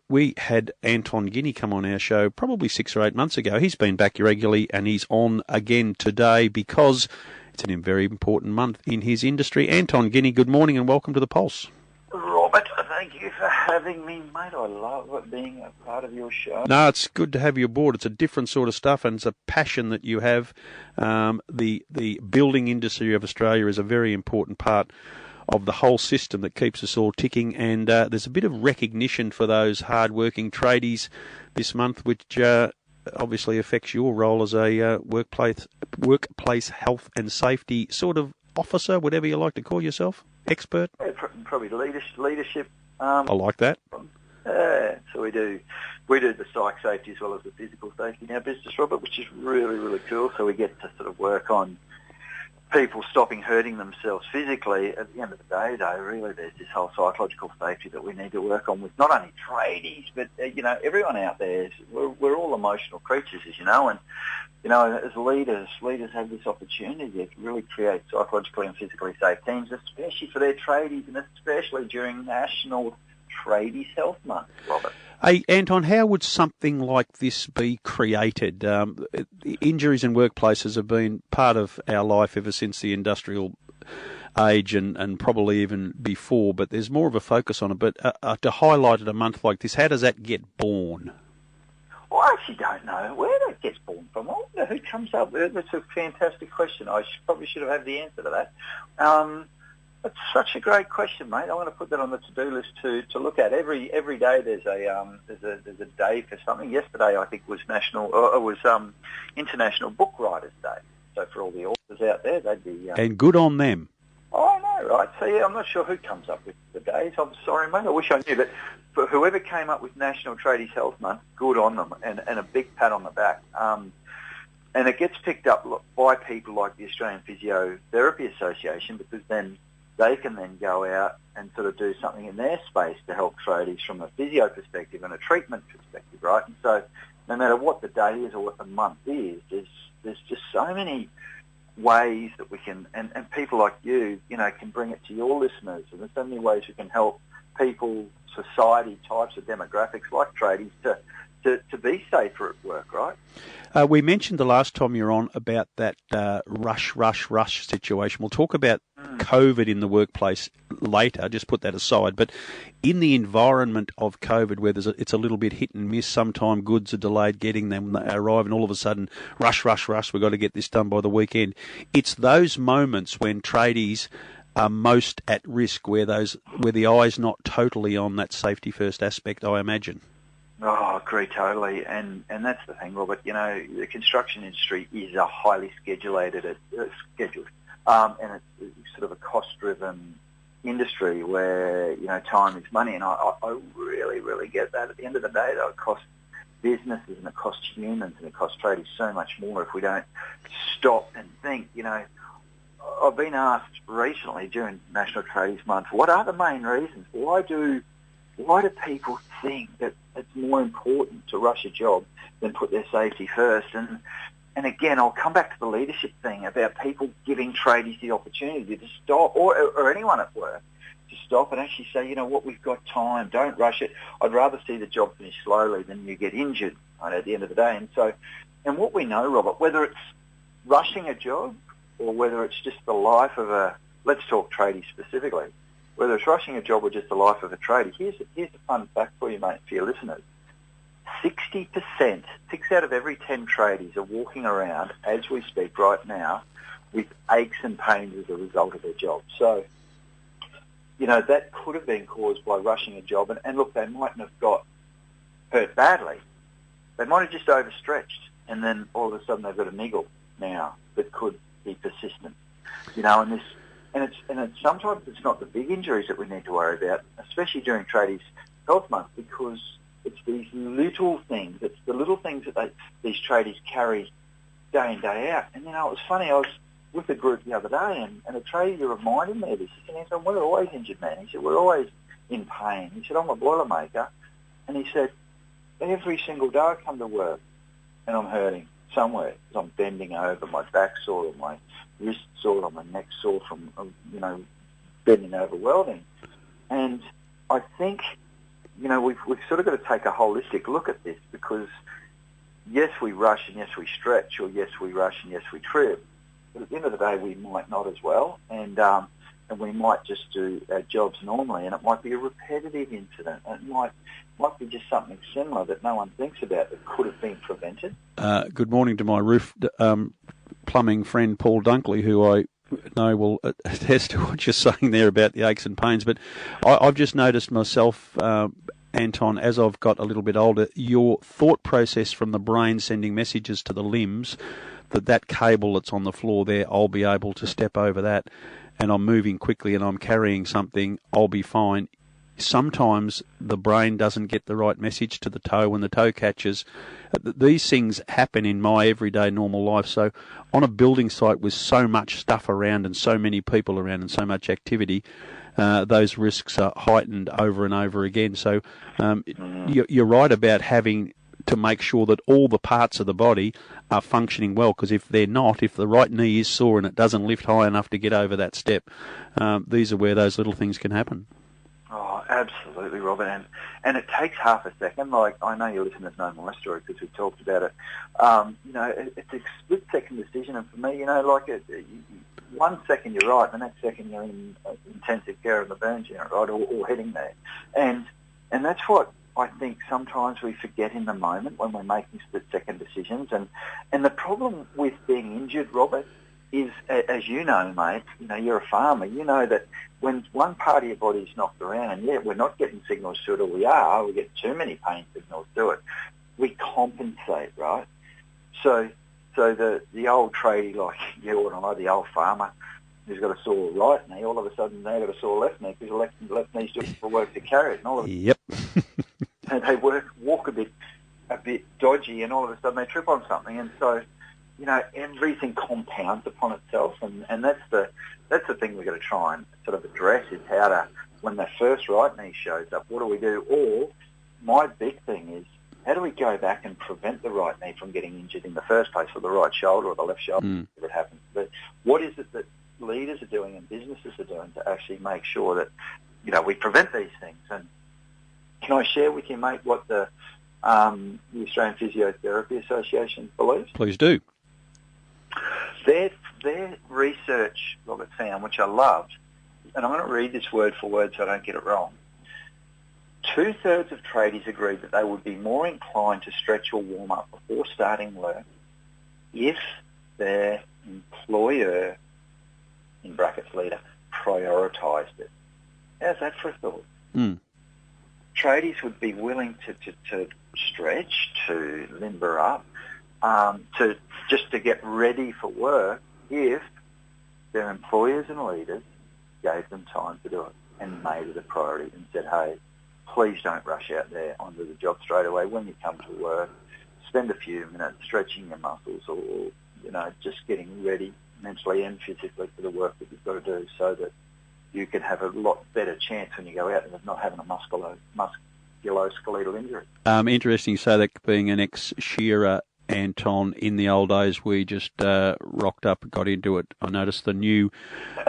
We had Anton Guinea come on our show probably 6 or 8 months ago. He's been back regularly and he's on again today because it's a very important month in his industry. Anton Guinea, good morning and welcome to The Pulse. Robert, thank you for having me, mate. I love being a part of your show. No, it's good to have you aboard. It's a different sort of stuff and it's a passion that you have. The building industry of Australia is a very important part of the whole system that keeps us all ticking, and there's a bit of recognition for those hard-working tradies this month, which obviously affects your role as a workplace health and safety sort of officer, whatever you like to call yourself, expert. Yeah, probably leadership. I like that. So we do the psych safety as well as the physical safety in our business, Robert, which is really, really cool. So we get to sort of work on people stopping hurting themselves physically. At the end of the day, though, really there's this whole psychological safety that we need to work on with not only tradies, but, everyone out there. We're all emotional creatures, as you know, and, as leaders have this opportunity to really create psychologically and physically safe teams, especially for their tradies and especially during National Tradies Health Month, Robert. Hey, Anton, how would something like this be created? Injuries in workplaces have been part of our life ever since the industrial age and probably even before, but there's more of a focus on it. But to highlight at a month like this, how does that get born? Well, I actually don't know where that gets born from. I wonder who comes up with it. That's a fantastic question. I probably should have had the answer to that. That's such a great question, mate. I want to put that on the to-do list to look at. Every day there's a day for something. Yesterday I think was International Book Writers Day. So for all the authors out there, they'd be and good on them. Oh, I know, right? So yeah, I'm not sure who comes up with the days. I'm sorry, mate. I wish I knew, but for whoever came up with National Tradies Health Month, good on them, and a big pat on the back. And it gets picked up by people like the Australian Physiotherapy Association, because then they can then go out and sort of do something in their space to help tradies from a physio perspective and a treatment perspective, right? And so no matter what the day is or what the month is, there's just so many ways that we can, and people like you, can bring it to your listeners. And there's so many ways we can help people, society, types of demographics like tradies to be safer at work, right? We mentioned the last time you were on about that rush situation. We'll talk about COVID in the workplace later, just put that aside. But in the environment of COVID, where it's a little bit hit and miss, sometimes goods are delayed getting them, they arrive, and all of a sudden, rush, we've got to get this done by the weekend. It's those moments when tradies are most at risk, where the eye's not totally on that safety first aspect, I imagine. Oh, I agree totally, and that's the thing, Robert. The construction industry is a highly scheduled, and it's sort of a cost-driven industry where time is money, and I really, really get that. At the end of the day, though, it costs businesses and it costs humans and it costs tradies so much more if we don't stop and think. I've been asked recently during National Tradies Month, what are the main reasons? Why do people think that it's more important to rush a job than put their safety first? And again, I'll come back to the leadership thing about people giving tradies the opportunity to stop, or anyone at work, to stop and actually say, what, we've got time, don't rush it. I'd rather see the job finish slowly than you get injured, right, at the end of the day. And what we know, Robert, whether it's rushing a job or whether it's just the life of let's talk tradies specifically, whether it's rushing a job or just the life of a tradie, here's a fun fact for you, mate, for your listeners. 60%, 6 out of every 10 tradies are walking around, as we speak right now, with aches and pains as a result of their job. So, that could have been caused by rushing a job. And look, they mightn't have got hurt badly. They might have just overstretched, and then all of a sudden they've got a niggle now that could be persistent. And it's sometimes it's not the big injuries that we need to worry about, especially during Tradies Health Month, because it's these little things. It's the little things that these tradies carry day in, day out. And, it was funny, I was with a group the other day, and a tradie reminded me of this. He said, we're always injured, man. He said, we're always in pain. He said, I'm a Boilermaker. And he said, every single day I come to work and I'm hurting somewhere because I'm bending over, my back sore or my wrist sore or my neck sore from, bending over welding. And I think we've sort of got to take a holistic look at this, because yes, we rush and yes, we stretch, or yes, we rush and yes, we trip. But at the end of the day, we might not as well, and we might just do our jobs normally, and it might be a repetitive incident. It might be just something similar that no one thinks about that could have been prevented. Good morning to my roof plumbing friend Paul Dunkley, who I know will attest to what you're saying there about the aches and pains. But I've just noticed myself, Anton, as I've got a little bit older, your thought process from the brain sending messages to the limbs, that cable that's on the floor there, I'll be able to step over that, and I'm moving quickly and I'm carrying something, I'll be fine. Sometimes the brain doesn't get the right message to the toe when the toe catches. These things happen in my everyday normal life. So on a building site with so much stuff around and so many people around and so much activity, those risks are heightened over and over again. So you're right about having to make sure that all the parts of the body are functioning well, because if they're not, if the right knee is sore and it doesn't lift high enough to get over that step, these are where those little things can happen. Oh, absolutely, Robert, and it takes half a second. Like, I know your listeners know my story because we've talked about it. It's a split-second decision, and for me, 1 second you're right, the next second you're in intensive care of the burns unit, right, or heading there, and that's what I think sometimes we forget in the moment when we're making split-second decisions, and the problem with being injured, Robert, is, as you know, mate, you're a farmer, you know that when one part of your body's knocked around, and yet we're not getting signals to it, or we get too many pain signals to it, we compensate, right? So the old tradie like you and I, the old farmer who's got a sore right knee, all of a sudden they've got a sore left knee because the left knee's doing the work to carry it, and all of Yep. and they walk a bit dodgy, and all of a sudden they trip on something, and so everything compounds upon itself, and that's the thing we've got to try and sort of address, is how to, when that first right knee shows up, what do we do? Or my big thing is, how do we go back and prevent the right knee from getting injured in the first place, or the right shoulder or the left shoulder if it happens? But what is it that leaders are doing and businesses are doing to actually make sure that we prevent these things? And can I share with you, mate, what the Australian Physiotherapy Association believes? Please do. Their research, Robert, found, which I loved, and I'm going to read this word for word so I don't get it wrong. 2/3 of tradies agreed that they would be more inclined to stretch or warm up before starting work if their employer, in brackets leader, prioritised it. How's that for a thought? Tradies would be willing to stretch, to limber up, to get ready for work if their employers and leaders gave them time to do it and made it a priority and said, hey, please don't rush out there onto the job straight away. When you come to work, spend a few minutes stretching your muscles, or just getting ready mentally and physically for the work that you've got to do, so that you can have a lot better chance when you go out of not having a musculoskeletal injury. Interesting. So that being an ex-shearer, Anton, in the old days we just rocked up and got into it. I noticed the new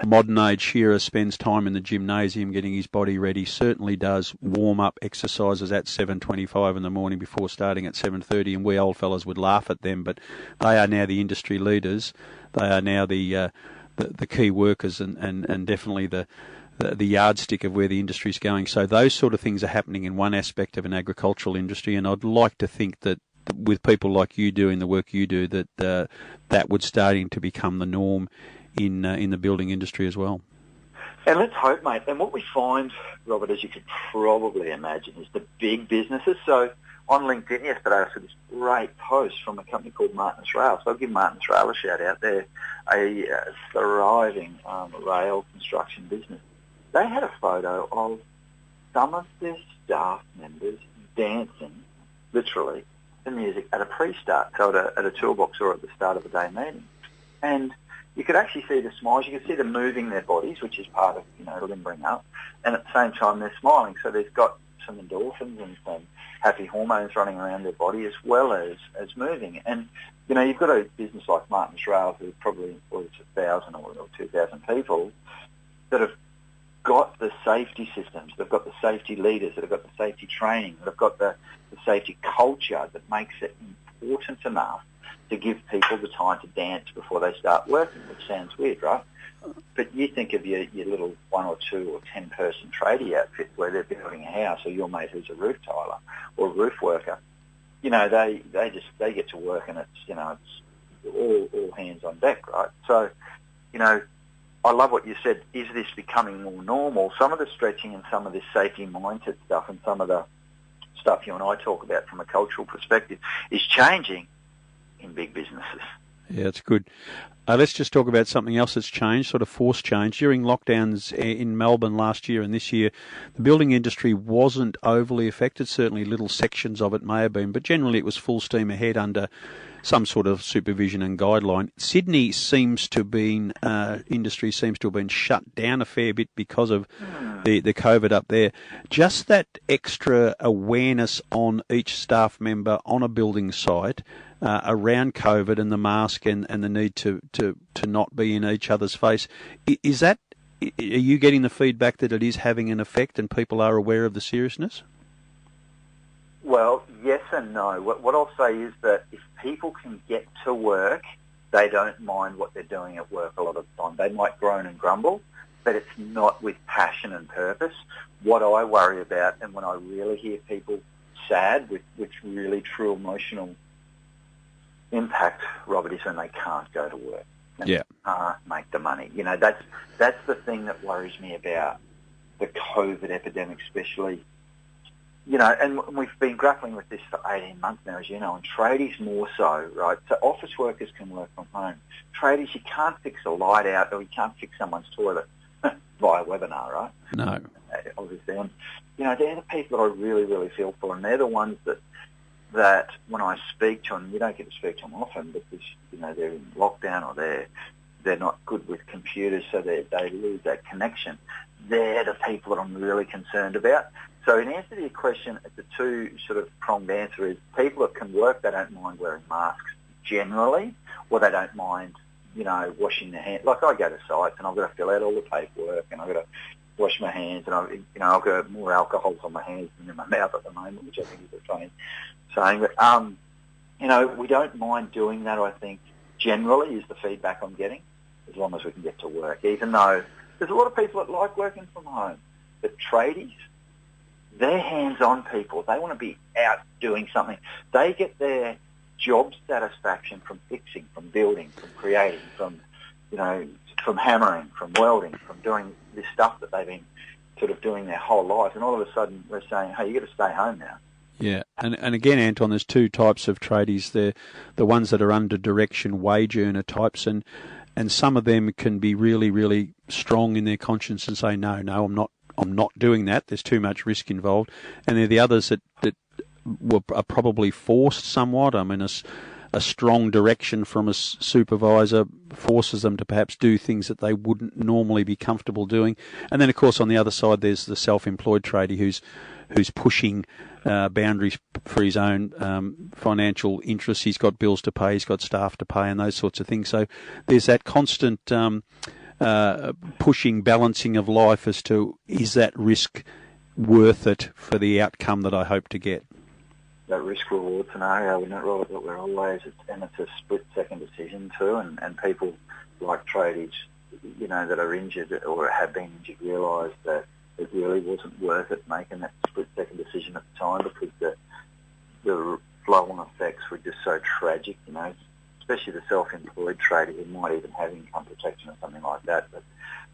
modern age shearer spends time in the gymnasium getting his body ready, certainly does warm-up exercises at 7:25 in the morning before starting at 7:30, and we old fellas would laugh at them, but they are now the industry leaders. They are now the key workers and definitely the yardstick of where the industry is going. So those sort of things are happening in one aspect of an agricultural industry, and I'd like to think that with people like you doing the work you do, that would starting to become the norm in the building industry as well. And let's hope, mate. And what we find, Robert, as you could probably imagine, is the big businesses. So on LinkedIn yesterday, I saw this great post from a company called Martin's Rail. So I'll give Martin's Rail a shout out. They're a thriving rail construction business. They had a photo of some of their staff members dancing, literally, the music at a pre-start, so at a toolbox or at the start of the day meeting. And you could actually see the smiles. You could see them moving their bodies, which is part of, limbering up. And at the same time, they're smiling. So they've got some endorphins and some happy hormones running around their body, as well as moving. And, you've got a business like Martin's Rail, who probably employs 1,000 or 2,000 people, that have got the safety systems, they've got the safety leaders, they've got the safety training, they've got the safety culture that makes it important enough to give people the time to dance before they start working, which sounds weird, right? But you think of your little 1 or 2 or 10 person tradie outfit where they're building a house, or your mate who's a roof tiler or a roof worker. You know, they get to work, and it's all hands on deck, right? So, you know, I love what you said. Is this becoming more normal? Some of the stretching and some of this safety mindset stuff and some of the stuff you and I talk about from a cultural perspective is changing in big businesses. Yeah, it's good. Let's just talk about something else that's changed, sort of forced change. During lockdowns in Melbourne last year and this year, the building industry wasn't overly affected. Certainly little sections of it may have been, but generally it was full steam ahead under some sort of supervision and guideline. Sydney seems to have been, industry seems to have been shut down a fair bit because of the COVID up there. Just that extra awareness on each staff member on a building site around COVID and the mask and the need to not be in each other's face. Is that, are you getting the feedback that it is having an effect and people are aware of the seriousness? Well, yes and no. What I'll say is that if people can get to work, they don't mind what they're doing at work a lot of the time. They might groan and grumble, but it's not with passion and purpose. What I worry about, and when I really hear people sad with really true emotional impact, Robert, is when they can't go to work and can't make the money. You know, that's the thing that worries me about the COVID epidemic, especially. You know, and we've been grappling with this for 18 months now, as you know, and tradies more so, right? So office workers can work from home. Tradies, you can't fix a light out or you can't fix someone's toilet via webinar, right? No. Obviously. And, you know, they're the people that I really, really feel for, and they're the ones that when I speak to them, you don't get to speak to them often because, you know, they're in lockdown or they're not good with computers, so they lose that connection. They're the people that I'm really concerned about. So in answer to your question, the two sort of pronged answer is people that can work, they don't mind wearing masks generally, or they don't mind, you know, washing their hands. Like I go to sites and I've got to fill out all the paperwork and I've got to wash my hands and I've got more alcohol on my hands than in my mouth at the moment, which I think is a funny saying. But, you know, we don't mind doing that, I think, generally is the feedback I'm getting, as long as we can get to work, even though there's a lot of people that like working from home. But tradies, they're hands-on people. They want to be out doing something. They get their job satisfaction from fixing, from building, from creating, from, you know, from hammering, from welding, from doing this stuff that they've been sort of doing their whole life. And all of a sudden we're saying, hey, you've got to stay home now. Yeah, and again, Anton, there's two types of tradies. They're the ones that are under direction, wage earner types, and some of them can be really, really strong in their conscience and say, no, I'm not doing that. There's too much risk involved. And they're the others that are probably forced somewhat. I mean, a strong direction from a supervisor forces them to perhaps do things that they wouldn't normally be comfortable doing. And then, of course, on the other side, there's the self-employed tradie who's pushing boundaries for his own financial interests. He's got bills to pay, he's got staff to pay, and those sorts of things. So there's that constant pushing, balancing of life as to, is that risk worth it for the outcome that I hope to get? That risk-reward scenario, we're not right, but we're always, and it's a split-second decision too, and people like tradies, you know, that are injured or have been injured realise that it really wasn't worth it making that split-second decision at the time, because the flow-on effects were just so tragic, you know, especially the self-employed trader who might even have income protection or something like that, but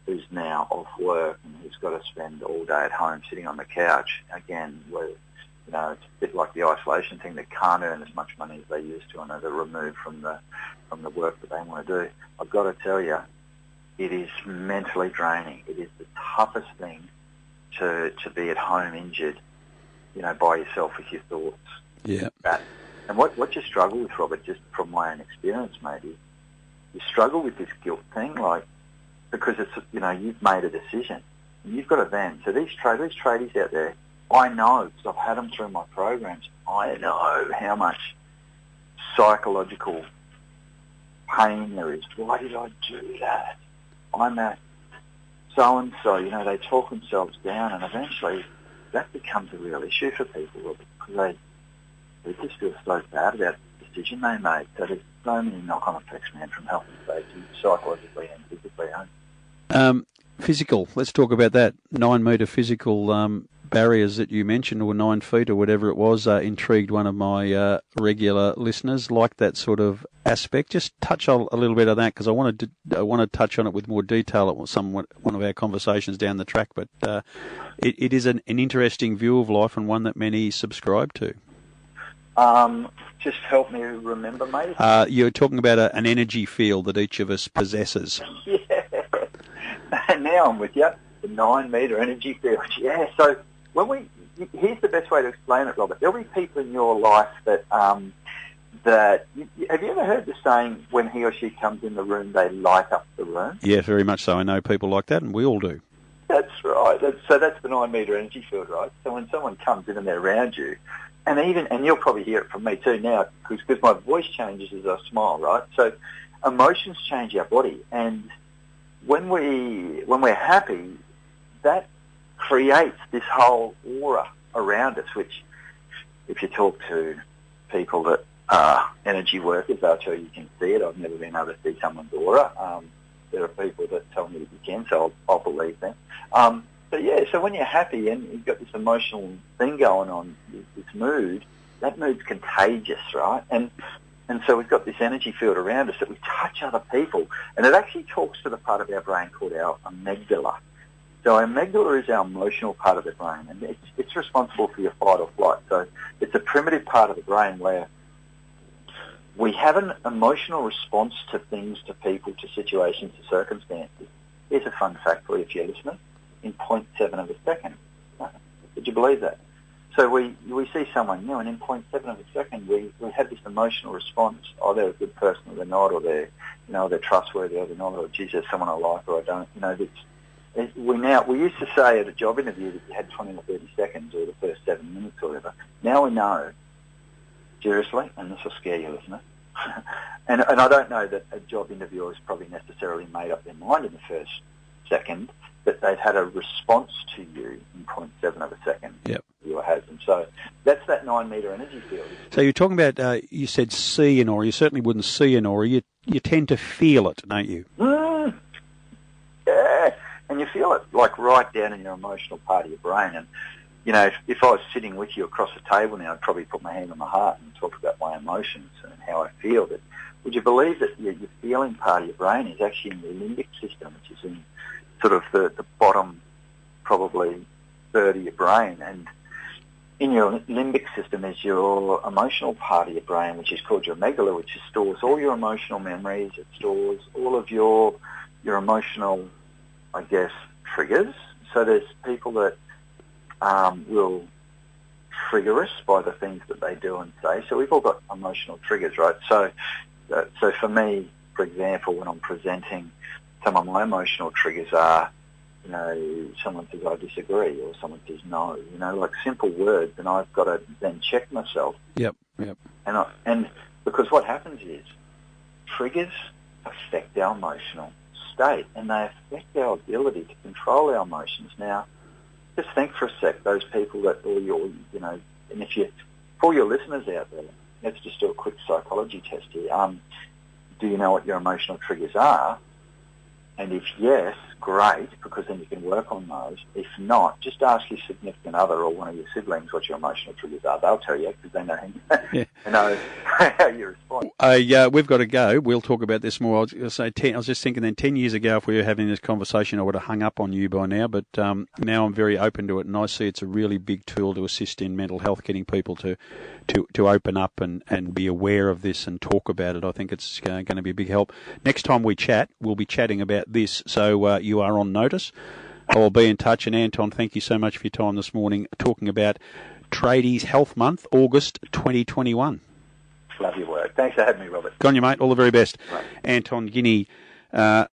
who's now off work and who's got to spend all day at home sitting on the couch, again, where, you know, it's a bit like the isolation thing, that can't earn as much money as they used to, and they're removed from the work that they want to do. I've got to tell you, it is mentally draining. It is the toughest thing to be at home injured, you know, by yourself with your thoughts. Yeah. And what you struggle with, Robert, just from my own experience maybe, you struggle with this guilt thing, like, because it's, you know, you've made a decision. And you've got to then, so these tradies out there, I know, because I've had them through my programs, I know how much psychological pain there is. Why did I do that? I'm at so-and-so, they talk themselves down, and eventually that becomes a real issue for people because they just feel so bad about the decision they made. So there's so many knock-on effects, man, from health and safety, psychologically and physically. Physical, let's talk about that. 9 metre physical barriers that you mentioned, or 9 feet or whatever it was, intrigued one of my regular listeners. Like that sort of aspect. Just touch a little bit on that, because I want to touch on it with more detail at one of our conversations down the track. But it is an interesting view of life, and one that many subscribe to. Just help me remember, mate. You're talking about an energy field that each of us possesses. Yeah. Now I'm with you. The 9 metre energy field. Yeah. So here's the best way to explain it, Robert. There'll be people in your life that have you ever heard the saying, when he or she comes in the room, they light up the room? Yeah, very much so. I know people like that, and we all do. That's right. That's the 9 metre energy field, right? So when someone comes in and they're around you, and you'll probably hear it from me too now, because my voice changes as I smile, right? So emotions change our body, and when we're happy, that creates this whole aura around us, which, if you talk to people that are energy workers, they'll tell you can see it. I've never been able to see someone's aura. There are people that tell me that you can, so I'll believe them. So when you're happy and you've got this emotional thing going on, this mood, that mood's contagious, right? And so we've got this energy field around us that we touch other people, and it actually talks to the part of our brain called our amygdala. So our amygdala is our emotional part of the brain, and it's responsible for your fight or flight. So it's a primitive part of the brain where we have an emotional response to things, to people, to situations, to circumstances. Here's a fun fact for you if you're listening. In 0.7 of a second. Would you believe that? So we see someone new, and in 0.7 of a second we have this emotional response. Oh, they're a good person, or they're not, or they're trustworthy, or they're not, or geez, there's someone I like, or I don't. We used to say at a job interview that you had 20 or 30 seconds, or the first 7 minutes, or whatever. Now we know, seriously, and this will scare you, listener. and I don't know that a job interviewer has probably necessarily made up their mind in the first second, but they've had a response to you in 0.7 of a second. Yep. You has them. So that's that 9 metre energy field. So you're talking about, you said see an aura. You certainly wouldn't see an aura. You tend to feel it, don't you? Yeah. And you feel it like right down in your emotional part of your brain. And, if I was sitting with you across the table now, I'd probably put my hand on my heart and talk about my emotions and how I feel. But would you believe that your feeling part of your brain is actually in the limbic system, which is in sort of the bottom, probably, third of your brain. And in your limbic system is your emotional part of your brain, which is called your amygdala, which stores all your emotional memories. It stores all of your emotional, I guess, triggers. So there's people that will trigger us by the things that they do and say. So we've all got emotional triggers, right? So for me, for example, when I'm presenting, some of my emotional triggers are, someone says I disagree, or someone says no, like simple words, and I've got to then check myself. Yep. And because what happens is triggers affect our emotional state, and they affect our ability to control our emotions. Now, just think for a sec, those people that and if you, for your listeners out there, let's just do a quick psychology test here. Do you know what your emotional triggers are? And if yes, great, because then you can work on those. If not, just ask your significant other or one of your siblings what your emotional triggers are. They'll tell you, because they know how you respond. We've got to go. We'll talk about this more. I was just thinking then 10 years ago, if we were having this conversation, I would have hung up on you by now. But now I'm very open to it, and I see it's a really big tool to assist in mental health, getting people to open up and be aware of this and talk about it. I think it's going to be a big help. Next time we chat, we'll be chatting about this, so you are on notice. I'll be in touch. And Anton, thank you so much for your time this morning, talking about Tradies Health Month, August 2021. Love your work. Thanks for having me, Robert. Go on, you mate. All the very best. Right. Anton Guinea,